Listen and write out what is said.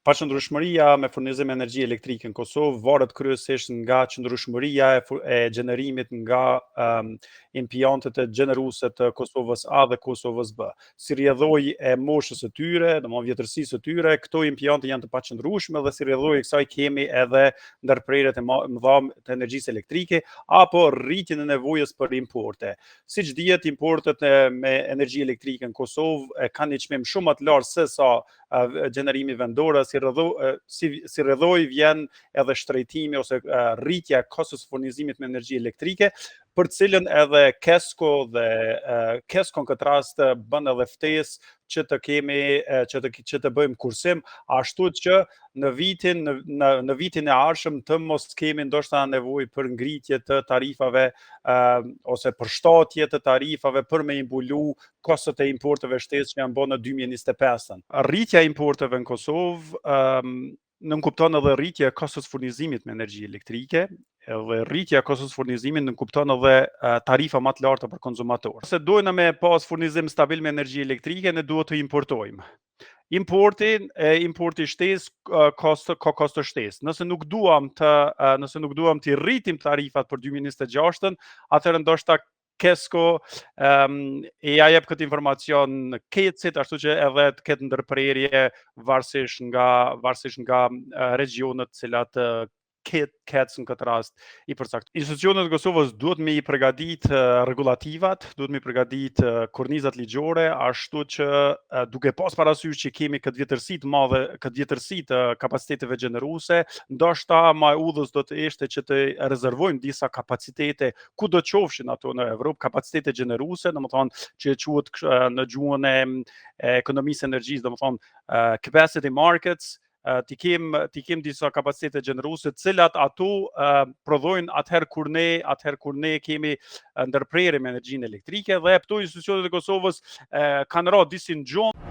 Paqëndrueshmëria me furnizim energji elektrike në Kosovë varet kryesisht nga qëndrueshmëria e gjenerimit nga impiantet e gjeneruese të Kosovës A dhe Kosovës B. Si rrjedhoj e moshës së tyre, domthonë vjetërsisë së tyre, këto impiante janë të paqëndrueshme dhe si rrjedhoj e kësaj kemi edhe ndërprerjet e mëdha të energjisë elektrike apo rritjen e nevojës për importe. Siç dihet, importet me energji elektrike në Kosovë kanë një çmim shumë më të lartë se sa gjenerimi vendor, si rrjedhoj vjen edhe shtrejtimi ose rritja e kostës së furnizimit me energji elektrike, për cilën edhe KESCO dhe KESCO në këtë rast bën edhe ftesë që të kemi që të bëjmë kursim, ashtu që në vitin e ardhshëm të mos kemi ndoshta nevojë për ngritje të tarifave ose për shtatje të tarifave për me imbulu kostot e importeve shtesë që janë bërë në 2025. Rritja e importeve në Kosovë nënkupton edhe rritje e kostës furnizimit me energji elektrike, edhe rritja e kostës furnizimit nënkupton edhe tarifa më të larta për konsumator. Se dojna me pas furnizim stabil me energji elektrike, ne duhet të importojmë. Importi shtesë ka kosto shtesë. Nëse nuk duam të rritim tarifat për 2026, atëherë ndoshta KESCO ja jep këtë informacion KEC-it, ashtu që edhe të ketë ndërprerje varësisht nga regionet cilat KEC në këtë rast i përcakton. Institucionet e Kosovës duhet me i përgatit rregullativat, duhet me i përgatit kornizat ligjore, ashtu që duke pas parasysh që kemi këtë vjetërsi të madhe, këtë vjetërsi të kapaciteteve gjeneruese, ndoshta më e udhës do të ishte që të rezervojmë disa kapacitete ku do qofshin ato në Evropë, kapacitete gjeneruese, domethënë që quhet në gjuhën e ekonomisë së energjisë, domethënë capacity markets, ti kem disa kapacitete gjeneruese, të cilat ato prodhojnë atëherë kur ne kemi ndërprerje me energjinë elektrike, dhe këto institucionet e Kosovës kanë rënë disi në gjumë.